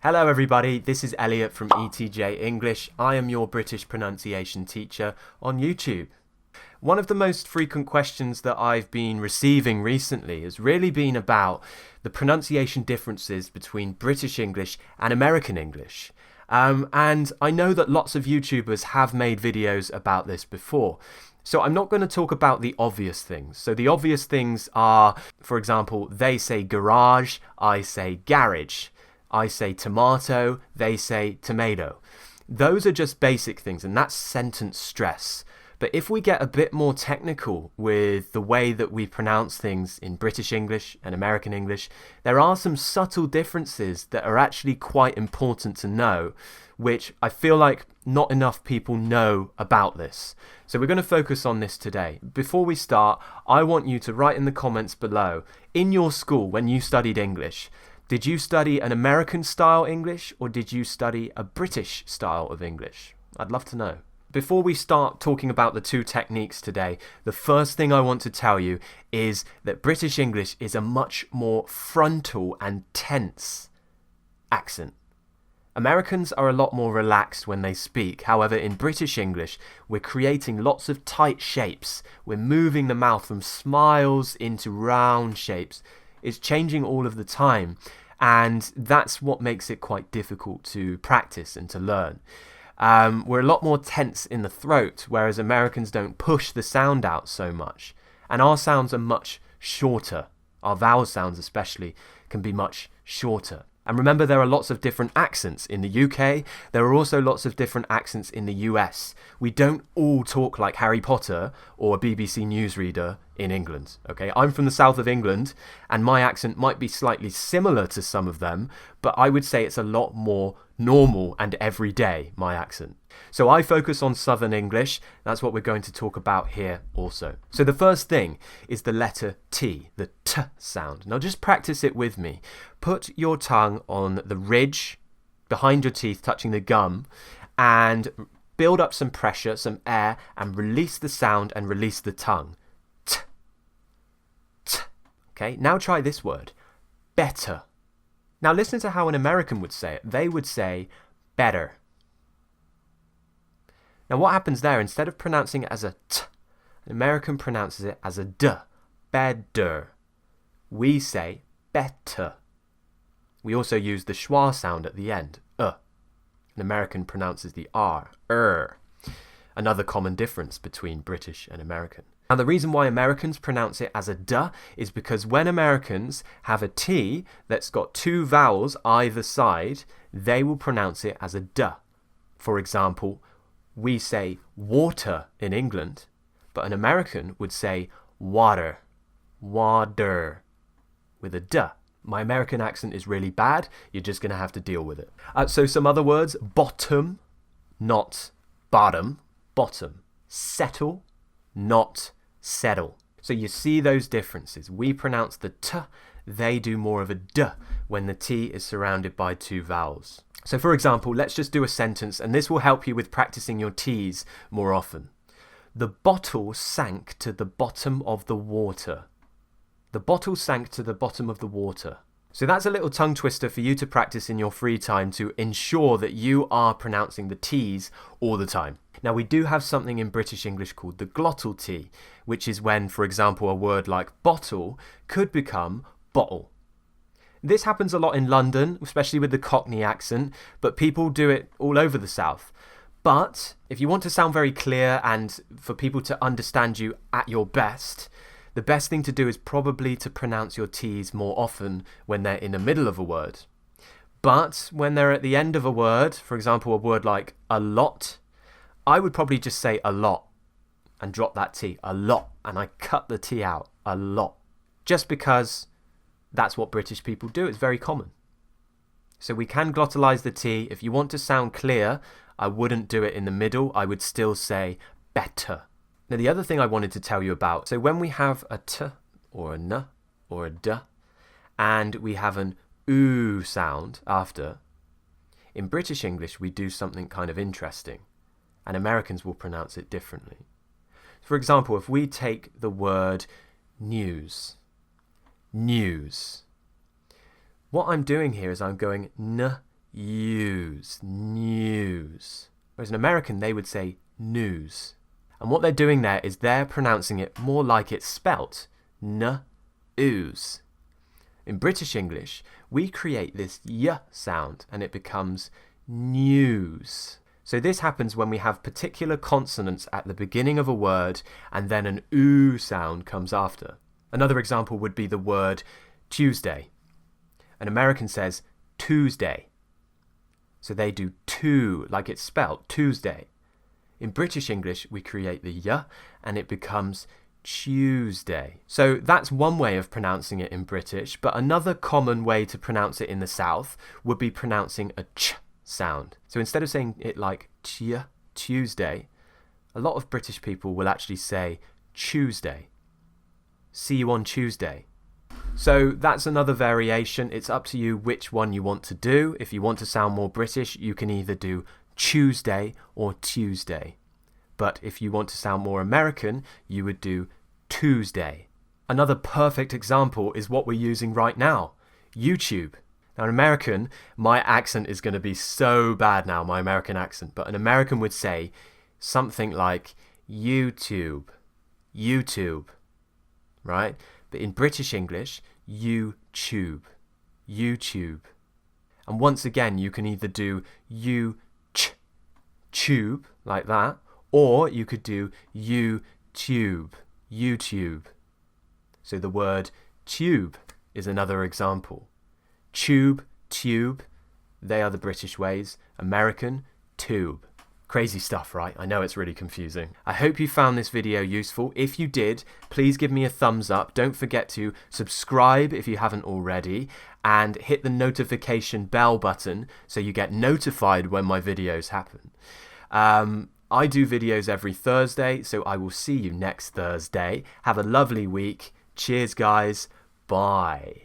Hello everybody, this is Elliott from ETJ English. I am your British pronunciation teacher on YouTube. One of the most frequent questions that I've been receiving recently has really been about the pronunciation differences between British English and American English. And I know that lots of YouTubers have made videos about this before. So I'm not going to talk about the obvious things. So the obvious things are, for example, they say garage, I say garage. I say tomato, they say tomato. Those are just basic things, and that's sentence stress. But if we get a bit more technical with the way that we pronounce things in British English and American English, there are some subtle differences that are actually quite important to know, which I feel like not enough people know about this. So we're going to focus on this today. Before we start, I want you to write in the comments below, in your school when you studied English, did you study an American style English or did you study a British style of English? I'd love to know. Before we start talking about the two techniques today, the first thing I want to tell you is that British English is a much more frontal and tense accent. Americans are a lot more relaxed when they speak. However, in British English, we're creating lots of tight shapes. We're moving the mouth from smiles into round shapes. It's changing all of the time, and that's what makes it quite difficult to practice and to learn. We're a lot more tense in the throat, whereas Americans don't push the sound out so much. And our sounds are much shorter. Our vowel sounds especially can be much shorter. And remember, there are lots of different accents in the UK. There are also lots of different accents in the US. We don't all talk like Harry Potter or a BBC newsreader in England. Okay, I'm from the south of England, and my accent might be slightly similar to some of them, but I would say it's a lot more normal and everyday, my accent. So I focus on Southern English. That's what we're going to talk about here also. So the first thing is the letter T, the T sound. Now just practice it with me. Put your tongue on the ridge behind your teeth, touching the gum, and build up some pressure, some air, and release the sound and release the tongue. T. T. Okay, now try this word. Better. Now listen to how an American would say it. They would say better. Now what happens there, instead of pronouncing it as a T, an American pronounces it as a D. Better. We say better. We also use the schwa sound at the end. An American pronounces the R. Another common difference between British and American. Now the reason why Americans pronounce it as a D is because when Americans have a T that's got two vowels either side, they will pronounce it as a D. For example, we say water in England, but an American would say water, water, with a D. My American accent is really bad. You're just going to have to deal with it. So some other words, bottom, not bottom, bottom. Settle, not settle. So you see those differences. We pronounce the T, they do more of a D when the T is surrounded by two vowels. So for example, let's just do a sentence, and this will help you with practicing your T's more often. The bottle sank to the bottom of the water. The bottle sank to the bottom of the water. So that's a little tongue twister for you to practice in your free time to ensure that you are pronouncing the T's all the time. Now we do have something in British English called the glottal T, which is when, for example, a word like bottle could become bottle. This happens a lot in London, especially with the Cockney accent, but people do it all over the south. But if you want to sound very clear and for people to understand you at your best, the best thing to do is probably to pronounce your T's more often when they're in the middle of a word. But when they're at the end of a word, for example, a word like a lot, I would probably just say a lot and drop that T, a lot, and I cut the T out, a lot, just because that's what British people do. It's very common. So we can glottalize the T. If you want to sound clear, I wouldn't do it in the middle. I would still say better. Now the other thing I wanted to tell you about, so when we have a T or a N or a D and we have an oo sound after, in British English we do something kind of interesting and Americans will pronounce it differently. For example, if we take the word news, news, what I'm doing here is I'm going n, use, news. Whereas an American, they would say news. And what they're doing there is they're pronouncing it more like it's spelt, n-ooze. In British English, we create this y sound and it becomes news. So this happens when we have particular consonants at the beginning of a word and then an oo sound comes after. Another example would be the word Tuesday. An American says Tuesday. So they do two, like it's spelt, Tuesday. In British English, we create the y and it becomes Tuesday. So that's one way of pronouncing it in British, but another common way to pronounce it in the South would be pronouncing a ch sound. So instead of saying it like Tuesday, a lot of British people will actually say Tuesday. See you on Tuesday. So that's another variation. It's up to you which one you want to do. If you want to sound more British, you can either do Tuesday or Tuesday. But if you want to sound more American, you would do Tuesday. Another perfect example is what we're using right now, YouTube. Now, an American, my accent is going to be so bad now, my American accent, but an American would say something like YouTube, YouTube, right? But in British English, YouTube, YouTube. And once again, you can either do tube, like that, or you could do YouTube, YouTube. So the word tube is another example. Tube, tube, they are the British ways. American, tube. Crazy stuff, right? I know it's really confusing. I hope you found this video useful. If you did, please give me a thumbs up. Don't forget to subscribe if you haven't already, and hit the notification bell button so you get notified when my videos happen. I do videos every Thursday, so I will see you next Thursday. Have a lovely week. Cheers, guys. Bye.